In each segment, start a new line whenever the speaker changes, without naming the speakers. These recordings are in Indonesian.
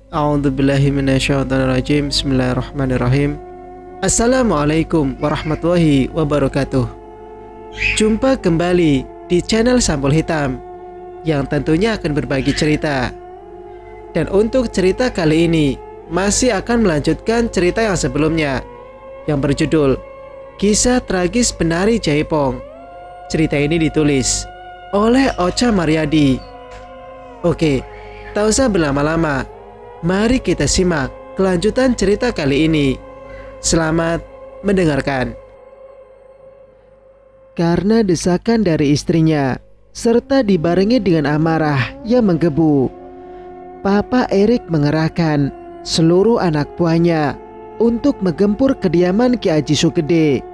A'udzubillahi minasyaitonirrajim. Bismillahirrahmanirrahim. Assalamualaikum warahmatullahi wabarakatuh. Jumpa kembali di channel Sampul Hitam yang tentunya akan berbagi cerita. Dan untuk cerita kali ini masih akan melanjutkan cerita yang sebelumnya yang berjudul Kisah Tragis Penari Jaipong. Cerita ini ditulis oleh Ocha Mariadi. Oke, tak usah berlama-lama, mari kita simak kelanjutan cerita kali ini. Selamat mendengarkan. Karena desakan dari istrinya, serta dibarengi dengan amarah yang menggebu, Papa Erik mengerahkan seluruh anak buahnya untuk menggempur kediaman Ki Aji Sugede,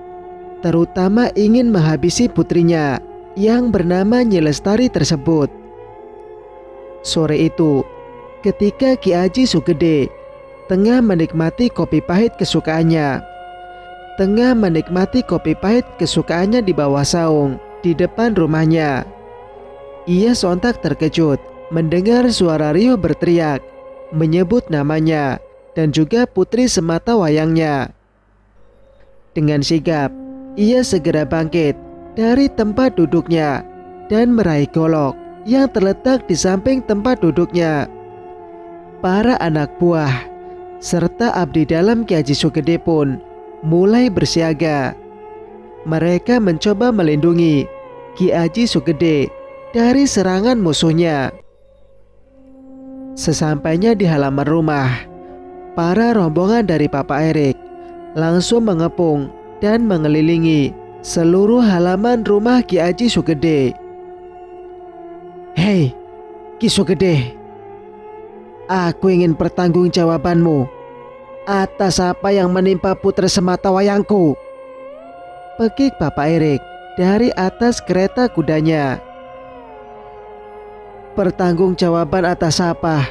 terutama ingin menghabisi putrinya yang bernama Nyi Lestari tersebut. Sore itu, ketika Ki Aji Sugede tengah menikmati kopi pahit kesukaannya di bawah saung di depan rumahnya, ia sontak terkejut mendengar suara Rio berteriak menyebut namanya dan juga putri semata wayangnya. Dengan sigap, ia segera bangkit dari tempat duduknya dan meraih golok yang terletak di samping tempat duduknya. Para anak buah serta abdi dalam Ki Aji Sugede pun mulai bersiaga. Mereka mencoba melindungi Ki Aji Sugede dari serangan musuhnya. Sesampainya di halaman rumah, para rombongan dari Papa Erik langsung mengepung dan mengelilingi seluruh halaman rumah Ki Aji Sugede. "Hei, Ki Sugede, aku ingin pertanggungjawabanmu atas apa yang menimpa putra semata wayangku," pekik Papa Erik dari atas kereta kudanya. "Pertanggungjawaban atas apa?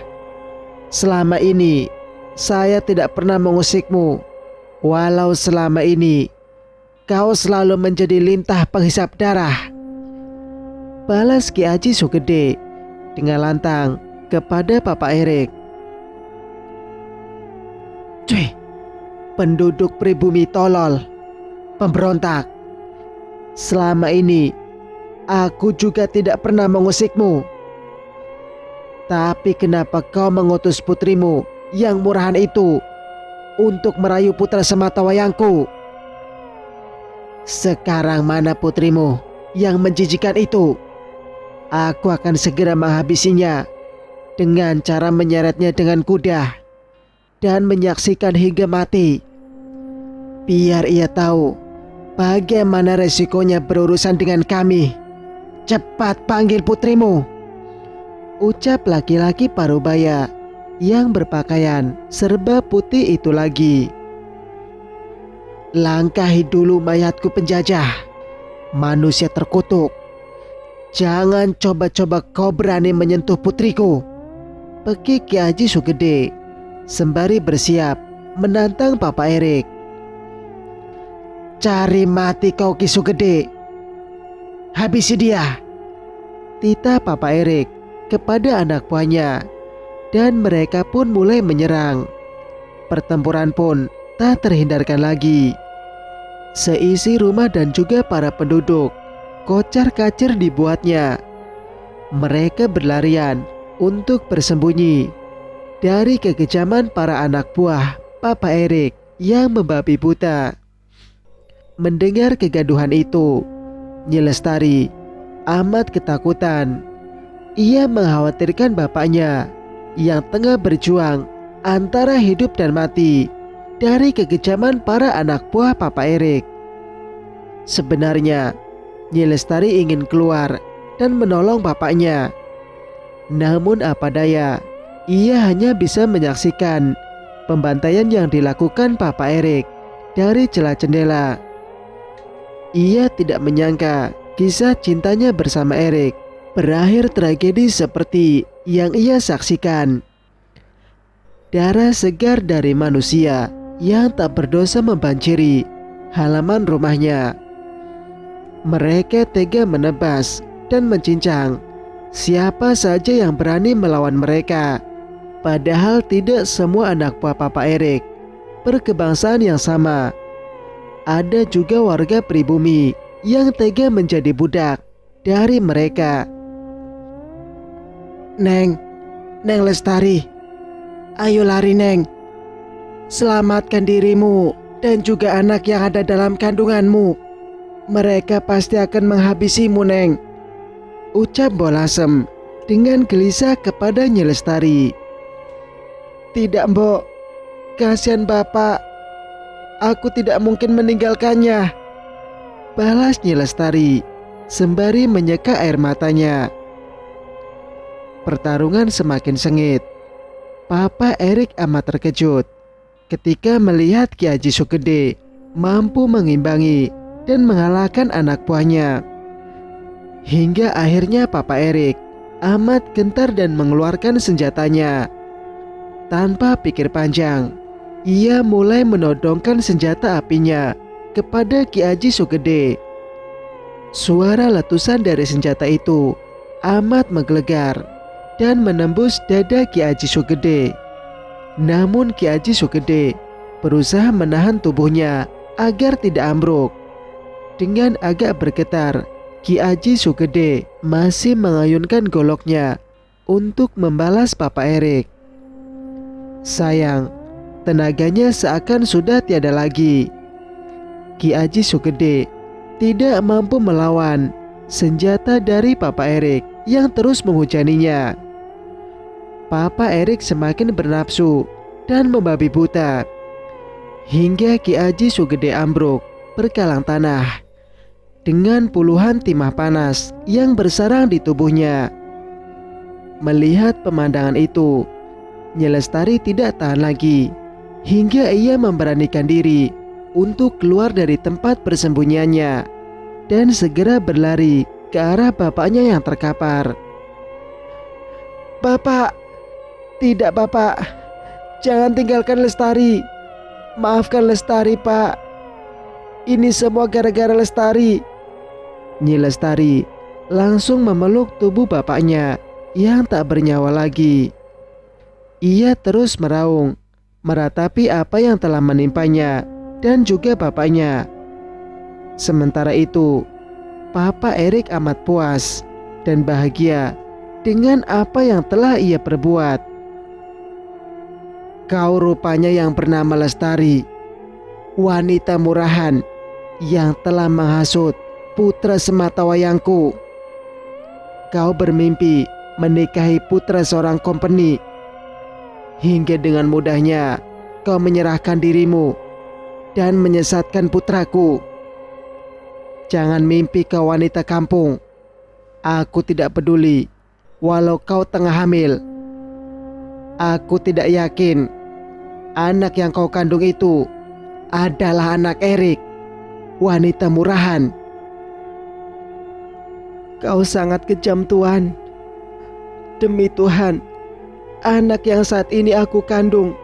Selama ini saya tidak pernah mengusikmu, walau selama ini kau selalu menjadi lintah penghisap darah," balas Ki Aji Sugede dengan lantang kepada Papa Erik. "Cuy, penduduk pribumi tolol, pemberontak. Selama ini aku juga tidak pernah mengusikmu. Tapi kenapa kau mengutus putrimu yang murahan itu untuk merayu putra semata wayangku? Sekarang mana putrimu yang menjijikan itu? Aku akan segera menghabisinya dengan cara menyeretnya dengan kuda dan menyaksikan hingga mati. Biar ia tahu bagaimana resikonya berurusan dengan kami. Cepat panggil putrimu," ucap laki-laki parubaya yang berpakaian serba putih itu lagi. "Langkahi dulu mayatku penjajah, manusia terkutuk. Jangan coba-coba kau berani menyentuh putriku," pekik Ki Aji Sugede sembari bersiap menantang Papa Erik. "Cari mati kau Ki Sugede, habisi dia," titah Papa Erik kepada anak buahnya, dan mereka pun mulai menyerang. Pertempuran pun tak terhindarkan lagi. Seisi rumah dan juga para penduduk kocar-kacir dibuatnya. Mereka berlarian untuk bersembunyi dari kekejaman para anak buah Papa Erik yang membabi buta. Mendengar kegaduhan itu, Nyi Lestari amat ketakutan. Ia mengkhawatirkan bapaknya yang tengah berjuang antara hidup dan mati dari kekejaman para anak buah Papa Erik. Sebenarnya Nyi Lestari ingin keluar dan menolong bapaknya. Namun apa daya, ia hanya bisa menyaksikan pembantaian yang dilakukan Papa Erik dari celah jendela. Ia tidak menyangka kisah cintanya bersama Erik berakhir tragedi seperti yang ia saksikan. Darah segar dari manusia yang tak berdosa membanjiri halaman rumahnya. Mereka tega menebas dan mencincang siapa saja yang berani melawan mereka. Padahal tidak semua anak buah Papa Erik berkebangsaan yang sama. Ada juga warga pribumi yang tega menjadi budak dari mereka. Neng Lestari, ayo lari Neng. Selamatkan dirimu dan juga anak yang ada dalam kandunganmu. Mereka pasti akan menghabisimu Neng, ucap Bolasem dengan gelisah kepada Nyi Lestari. Tidak Mbok, kasihan Bapak. Aku tidak mungkin meninggalkannya, balas Nyi Lestari sembari menyeka air matanya. Pertarungan semakin sengit. Papa Erik amat terkejut ketika melihat Ki Haji Sukede mampu mengimbangi dan mengalahkan anak buahnya. Hingga akhirnya Papa Erik amat gentar dan mengeluarkan senjatanya. Tanpa pikir panjang, ia mulai menodongkan senjata apinya kepada Ki Haji Sukede. Suara letusan dari senjata itu amat menggelegar dan menembus dada Ki Haji Sukede. Namun Ki Haji Sukede berusaha menahan tubuhnya agar tidak ambruk. Dengan agak bergetar, Ki Haji Sukede masih mengayunkan goloknya untuk membalas Papa Erik. Sayang, tenaganya seakan sudah tiada lagi. Ki Haji Sukede tidak mampu melawan senjata dari Papa Erik yang terus menghujaninya. Papa Erik semakin bernafsu dan membabi buta hingga Ki Haji Sukede ambruk berkalang tanah dengan puluhan timah panas yang bersarang di tubuhnya. Melihat pemandangan itu, Nyi Lestari tidak tahan lagi hingga ia memberanikan diri untuk keluar dari tempat persembunyiannya dan segera berlari ke arah bapaknya yang terkapar. Bapak, tidak Bapak, jangan tinggalkan Lestari. Maafkan Lestari Pak, ini semua gara-gara Lestari. Nyi Lestari langsung memeluk tubuh bapaknya yang tak bernyawa lagi. Ia terus meraung, meratapi apa yang telah menimpanya dan juga bapaknya. Sementara itu, Papa Erik amat puas dan bahagia dengan apa yang telah ia perbuat. Kau rupanya yang bernama Lestari, wanita murahan yang telah menghasut putra sematawayangku. Kau bermimpi menikahi putra seorang kompeni. Hingga dengan mudahnya kau menyerahkan dirimu dan menyesatkan putraku. Jangan mimpi kau wanita kampung. Aku tidak peduli walau kau tengah hamil. Aku tidak yakin anak yang kau kandung itu adalah anak Erik, wanita murahan. Kau sangat kejam Tuan. Demi Tuhan, anak yang saat ini aku kandung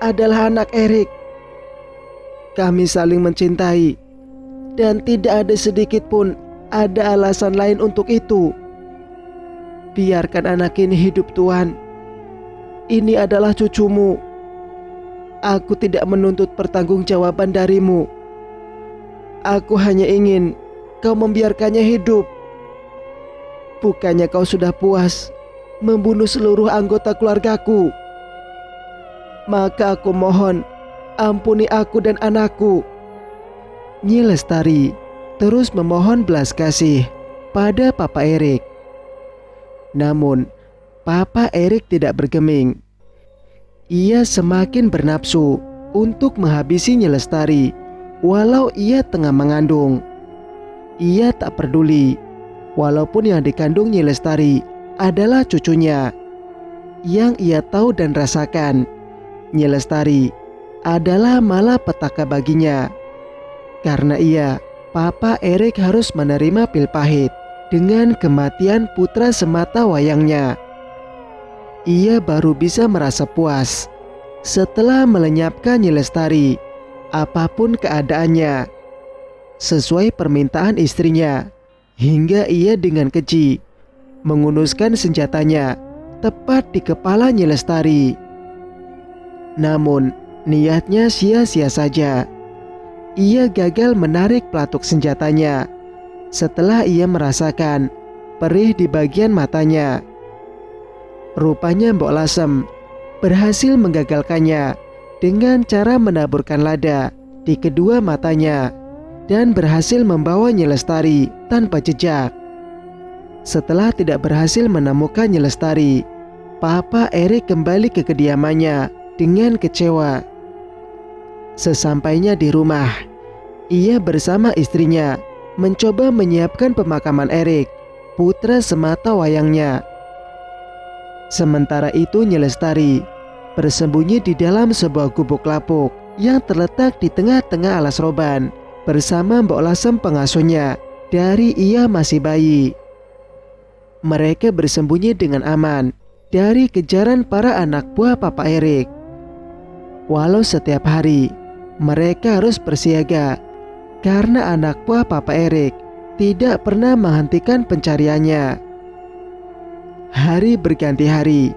adalah anak Erik. Kami saling mencintai dan tidak ada sedikit pun ada alasan lain untuk itu. Biarkan anak ini hidup Tuan. Ini adalah cucumu. Aku tidak menuntut pertanggungjawaban darimu. Aku hanya ingin kau membiarkannya hidup. Bukannya kau sudah puas membunuh seluruh anggota keluargaku? Maka aku mohon, ampuni aku dan anakku. Nyi Lestari terus memohon belas kasih pada Papa Erik. Namun Papa Erik tidak bergeming. Ia semakin bernafsu untuk menghabisi Nyi Lestari walau ia tengah mengandung. Ia tak peduli walaupun yang dikandung Nyi Lestari adalah cucunya. Yang ia tahu dan rasakan, Nyi Lestari adalah malapetaka baginya. Karena ia, Papa Erik harus menerima pil pahit dengan kematian putra sematawayangnya. Ia baru bisa merasa puas setelah melenyapkan Nyi Lestari apapun keadaannya sesuai permintaan istrinya, hingga ia dengan keji mengunuskan senjatanya tepat di kepala Nyi Lestari. Namun, niatnya sia-sia saja. Ia gagal menarik pelatuk senjatanya setelah ia merasakan perih di bagian matanya. Rupanya Mbok Lasem berhasil menggagalkannya dengan cara menaburkan lada di kedua matanya dan berhasil membawa Nyi Lestari tanpa jejak. Setelah tidak berhasil menemukan Nyi Lestari, Papa Erik kembali ke kediamannya dengan kecewa. Sesampainya di rumah, ia bersama istrinya mencoba menyiapkan pemakaman Erik, putra semata wayangnya. Sementara itu Nyi Lestari bersembunyi di dalam sebuah gubuk lapuk yang terletak di tengah-tengah alas roban bersama Mbok Lasem pengasuhnya dari ia masih bayi. Mereka bersembunyi dengan aman dari kejaran para anak buah Papa Erik. Walau setiap hari mereka harus bersiaga karena anak buah Papa Erik tidak pernah menghentikan pencariannya. Hari berganti hari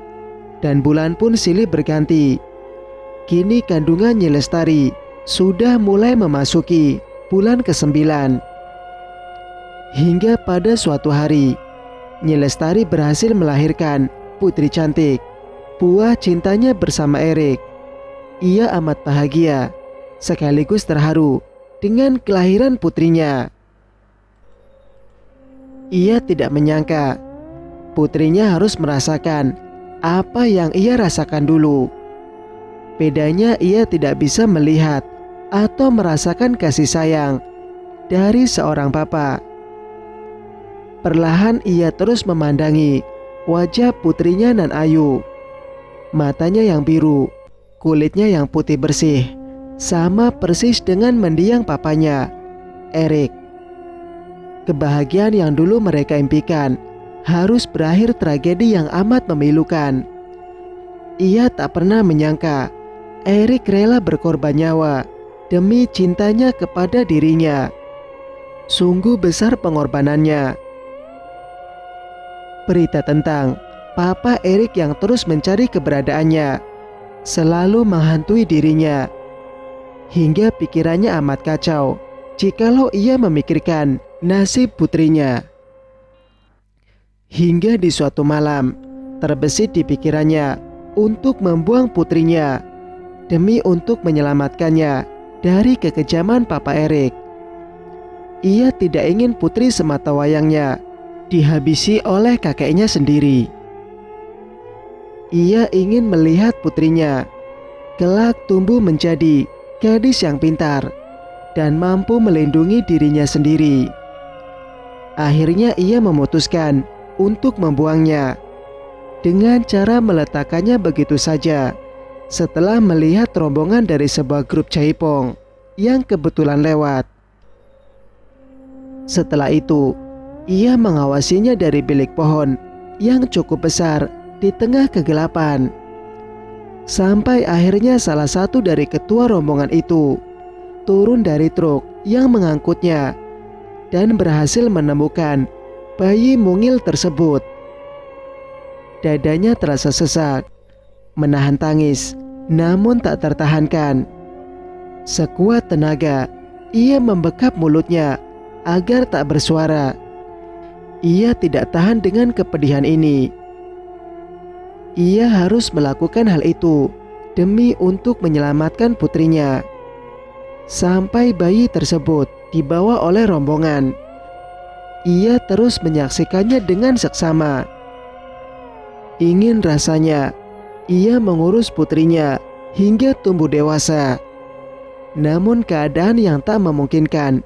dan bulan pun silih berganti. Kini kandungan Nyi Lestari sudah mulai memasuki bulan ke-9. Hingga pada suatu hari, Nyi Lestari berhasil melahirkan putri cantik, buah cintanya bersama Erik. Ia amat bahagia sekaligus terharu dengan kelahiran putrinya. Ia tidak menyangka putrinya harus merasakan apa yang ia rasakan dulu. Bedanya ia tidak bisa melihat atau merasakan kasih sayang dari seorang papa. Perlahan ia terus memandangi wajah putrinya Nan Ayu. Matanya yang biru, kulitnya yang putih bersih, sama persis dengan mendiang papanya, Erik. Kebahagiaan yang dulu mereka impikan harus berakhir tragedi yang amat memilukan. Ia tak pernah menyangka Erik rela berkorban nyawa demi cintanya kepada dirinya. Sungguh besar pengorbanannya. Berita tentang Papa Erik yang terus mencari keberadaannya selalu menghantui dirinya, hingga pikirannya amat kacau jikalau ia memikirkan nasib putrinya. Hingga di suatu malam, terbesit di pikirannya untuk membuang putrinya demi untuk menyelamatkannya dari kekejaman Papa Erik. Ia tidak ingin putri semata wayangnya dihabisi oleh kakeknya sendiri. Ia ingin melihat putrinya kelak tumbuh menjadi gadis yang pintar dan mampu melindungi dirinya sendiri. Akhirnya ia memutuskan untuk membuangnya dengan cara meletakkannya begitu saja setelah melihat rombongan dari sebuah grup Jaipong yang kebetulan lewat. Setelah itu, ia mengawasinya dari bilik pohon yang cukup besar di tengah kegelapan. Sampai akhirnya salah satu dari ketua rombongan itu turun dari truk yang mengangkutnya dan berhasil menemukan bayi mungil tersebut. Dadanya terasa sesak, menahan tangis, namun tak tertahankan. Sekuat tenaga, ia membekap mulutnya agar tak bersuara. Ia tidak tahan dengan kepedihan ini. Ia harus melakukan hal itu demi untuk menyelamatkan putrinya. Sampai bayi tersebut dibawa oleh rombongan, ia terus menyaksikannya dengan seksama. Ingin rasanya ia mengurus putrinya hingga tumbuh dewasa. Namun keadaan yang tak memungkinkan,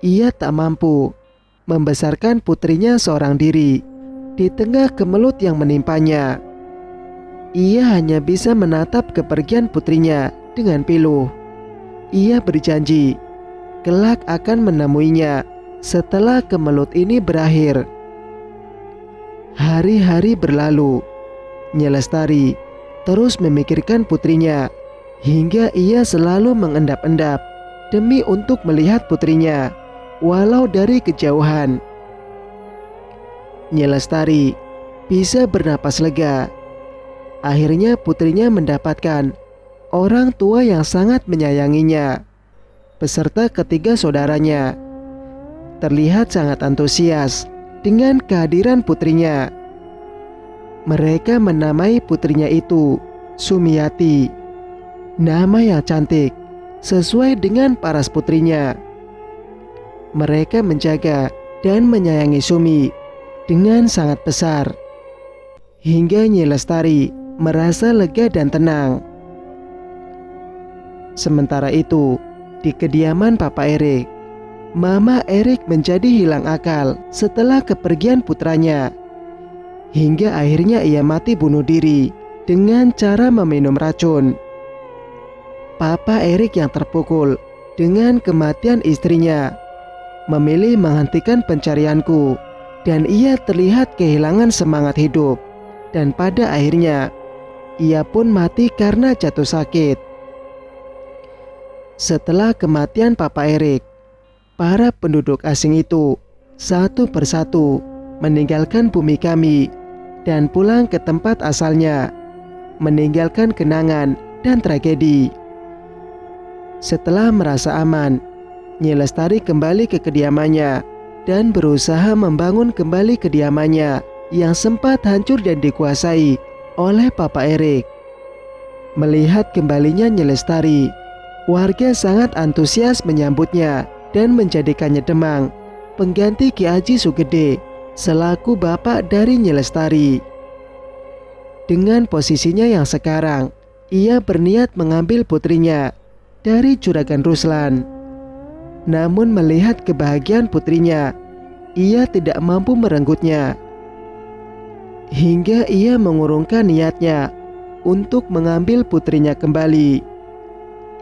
ia tak mampu membesarkan putrinya seorang diri di tengah kemelut yang menimpanya. Ia hanya bisa menatap kepergian putrinya dengan pilu. Ia berjanji kelak akan menemuinya setelah kemelut ini berakhir. Hari-hari berlalu. Nyi Lestari terus memikirkan putrinya hingga ia selalu mengendap-endap demi untuk melihat putrinya walau dari kejauhan. Nyi Lestari bisa bernapas lega Akhirnya putrinya mendapatkan orang tua yang sangat menyayanginya, beserta ketiga saudaranya. Terlihat sangat antusias dengan kehadiran putrinya. Mereka menamai putrinya itu Sumiati, nama yang cantik sesuai dengan paras putrinya. Mereka menjaga dan menyayangi Sumi dengan sangat besar, hingga Nyi Lestari merasa lega dan tenang. Sementara itu, di kediaman Papa Erik, Mama Erik menjadi hilang akal setelah kepergian putranya, hingga akhirnya ia mati bunuh diri dengan cara meminum racun. Papa Erik yang terpukul dengan kematian istrinya memilih menghentikan pencarianku, dan ia terlihat kehilangan semangat hidup, dan pada akhirnya ia pun mati karena jatuh sakit. Setelah kematian Papa Erik, para penduduk asing itu satu persatu meninggalkan bumi kami dan pulang ke tempat asalnya, meninggalkan kenangan dan tragedi. Setelah merasa aman, Nyi Lestari kembali ke kediamannya dan berusaha membangun kembali kediamannya yang sempat hancur dan dikuasai oleh Papa Erik. Melihat kembalinya Nyi Lestari, warga sangat antusias menyambutnya dan menjadikannya Demang pengganti Ki Aji Sugede selaku bapak dari Nyi Lestari. Dengan posisinya yang sekarang, ia berniat mengambil putrinya dari Juragan Ruslan. Namun melihat kebahagiaan putrinya, ia tidak mampu merenggutnya, hingga ia mengurungkan niatnya untuk mengambil putrinya kembali.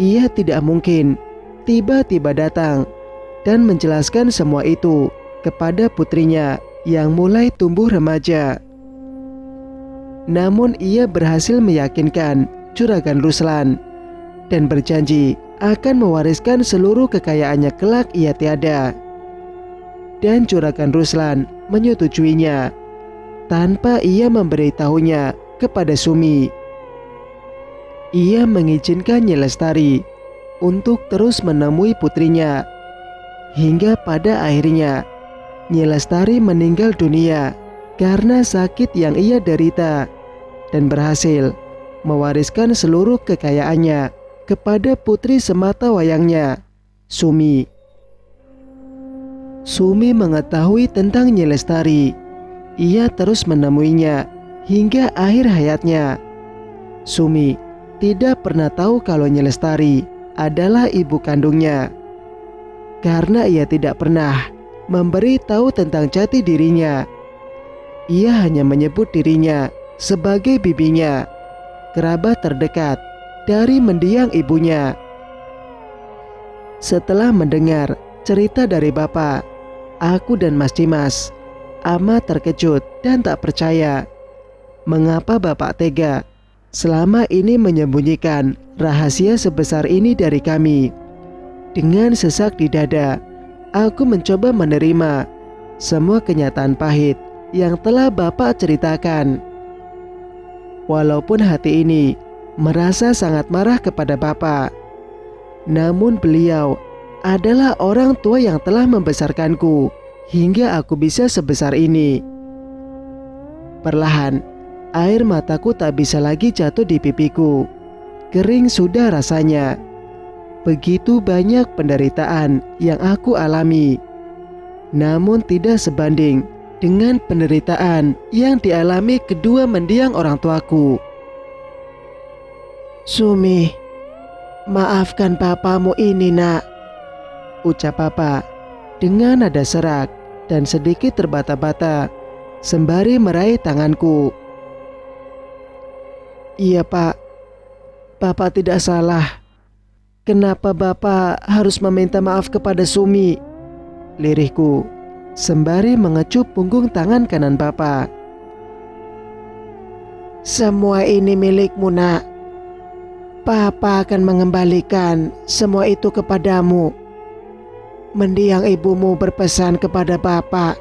Ia tidak mungkin tiba-tiba datang dan menjelaskan semua itu kepada putrinya yang mulai tumbuh remaja. Namun ia berhasil meyakinkan Juragan Ruslan dan berjanji akan mewariskan seluruh kekayaannya kelak ia tiada. Dan Juragan Ruslan menyetujuinya tanpa ia memberitahunya kepada Sumi. Ia mengizinkan Nyi Lestari untuk terus menemui putrinya, hingga pada akhirnya Nyi Lestari meninggal dunia karena sakit yang ia derita, dan berhasil mewariskan seluruh kekayaannya kepada putri semata wayangnya, Sumi. Sumi mengetahui tentang Nyi Lestari. Ia terus menemuinya hingga akhir hayatnya. Sumi tidak pernah tahu kalau Nyi Lestari adalah ibu kandungnya, karena ia tidak pernah memberi tahu tentang jati dirinya. Ia hanya menyebut dirinya sebagai bibinya, kerabat terdekat dari mendiang ibunya. Setelah mendengar cerita dari bapak, aku dan Mas Dimas amat terkejut dan tak percaya mengapa bapak tega selama ini menyembunyikan rahasia sebesar ini dari kami. Dengan sesak di dada, aku mencoba menerima semua kenyataan pahit yang telah bapak ceritakan. Walaupun hati ini merasa sangat marah kepada bapak, namun beliau adalah orang tua yang telah membesarkanku hingga aku bisa sebesar ini. Perlahan, air mataku tak bisa lagi jatuh di pipiku. Kering sudah rasanya. Begitu banyak penderitaan yang aku alami, namun tidak sebanding dengan penderitaan yang dialami kedua mendiang orang tuaku. Sumi, maafkan papamu ini, nak, ucap papa dengan nada serak dan sedikit terbata-bata sembari meraih tanganku. Iya, Pak. Papa tidak salah. Kenapa Bapak harus meminta maaf kepada Sumi? Lirihku sembari mengecup punggung tangan kanan Papa. Semua ini milikmu, nak. Papa akan mengembalikan semua itu kepadamu. Mendiang ibumu berpesan kepada Bapak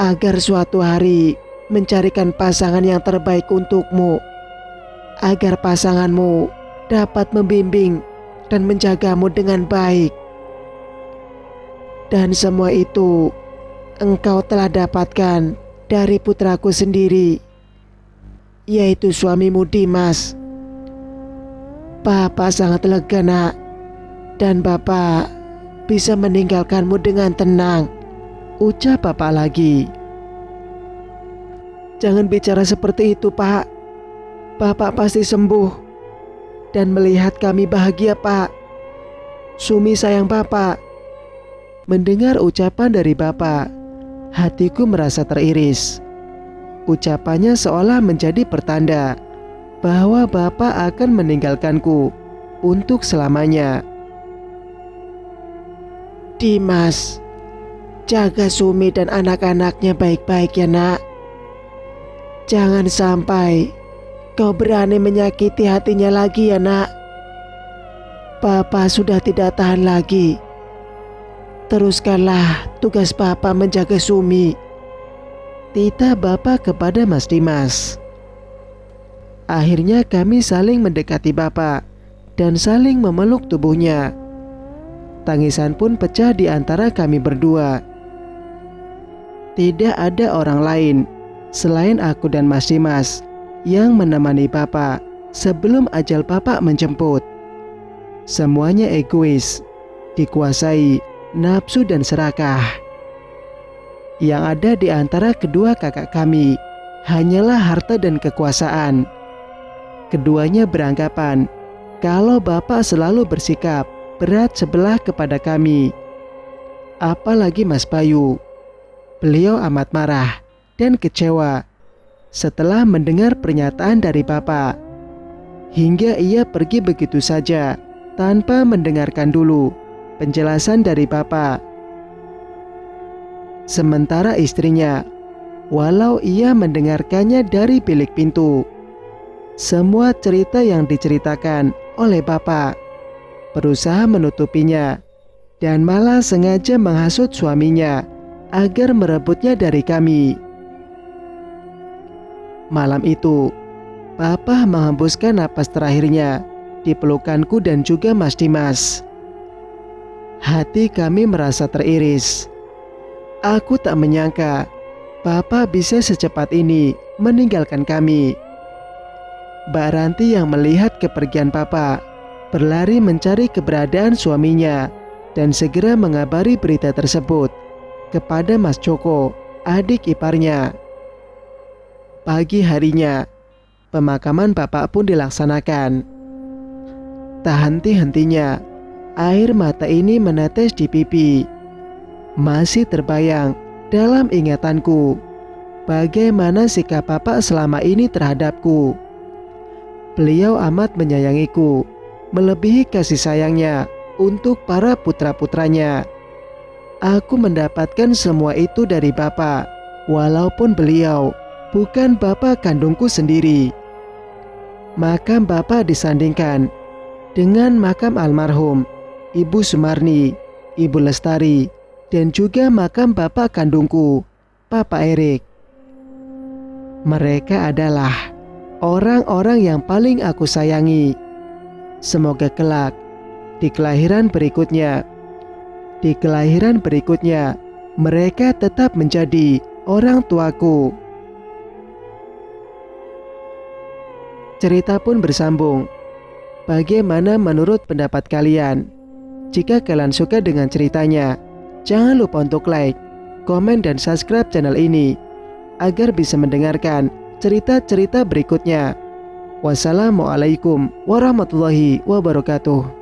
agar suatu hari mencarikan pasangan yang terbaik untukmu agar pasanganmu dapat membimbing dan menjagamu dengan baik. Dan semua itu engkau telah dapatkan dari putraku sendiri, yaitu suamimu Dimas. Bapak sangat lega, Nak, dan Bapak bisa meninggalkanmu dengan tenang, ucap Bapak lagi. Jangan bicara seperti itu, Pak. Bapak pasti sembuh dan melihat kami bahagia, Pak. Sumi sayang Bapak. Mendengar ucapan dari Bapak, hatiku merasa teriris. Ucapannya seolah menjadi pertanda bahwa Bapak akan meninggalkanku untuk selamanya. Dimas, jaga Sumi dan anak-anaknya baik-baik ya, Nak. Jangan sampai kau berani menyakiti hatinya lagi ya, Nak. Papa sudah tidak tahan lagi. Teruskanlah tugas Papa menjaga Sumi, titah Bapak kepada Mas Dimas. Akhirnya kami saling mendekati Bapak dan saling memeluk tubuhnya. Tangisan pun pecah di antara kami berdua. Tidak ada orang lain selain aku dan Mas Dimas yang menemani Bapak sebelum ajal Bapak menjemput. Semuanya egois, dikuasai nafsu dan serakah. Yang ada di antara kedua kakak kami hanyalah harta dan kekuasaan. Keduanya beranggapan kalau Bapak selalu bersikap berat sebelah kepada kami. Apalagi Mas Bayu. Beliau amat marah dan kecewa setelah mendengar pernyataan dari Bapak. Hingga ia pergi begitu saja tanpa mendengarkan dulu penjelasan dari Bapak. Sementara istrinya, walau ia mendengarkannya dari bilik pintu, semua cerita yang diceritakan oleh Bapak berusaha menutupinya dan malah sengaja menghasut suaminya agar merebutnya dari kami. Malam itu, Bapak menghembuskan napas terakhirnya di pelukanku dan juga Mas Dimas. Hati kami merasa teriris. Aku tak menyangka Bapak bisa secepat ini meninggalkan kami. Mbak Ranti yang melihat kepergian Bapak berlari mencari keberadaan suaminya dan segera mengabari berita tersebut kepada Mas Joko, adik iparnya. Pagi harinya, pemakaman Bapak pun dilaksanakan. Tak henti-hentinya air mata ini menetes di pipi. Masih terbayang dalam ingatanku bagaimana sikap Bapak selama ini terhadapku. Beliau amat menyayangiku, melebihi kasih sayangnya untuk para putra-putranya. Aku mendapatkan semua itu dari Bapak, walaupun beliau bukan Bapak kandungku sendiri. Makam Bapak disandingkan dengan makam almarhum Ibu Sumarni, Ibu Lestari, dan juga makam Bapak kandungku, Papa Erik. Mereka adalah orang-orang yang paling aku sayangi. Semoga kelak di kelahiran berikutnya mereka tetap menjadi orang tuaku. Cerita pun bersambung. Bagaimana menurut pendapat kalian? Jika kalian suka dengan ceritanya, jangan lupa untuk like, komen, dan subscribe channel ini agar bisa mendengarkan cerita-cerita berikutnya. Wassalamualaikum warahmatullahi wabarakatuh.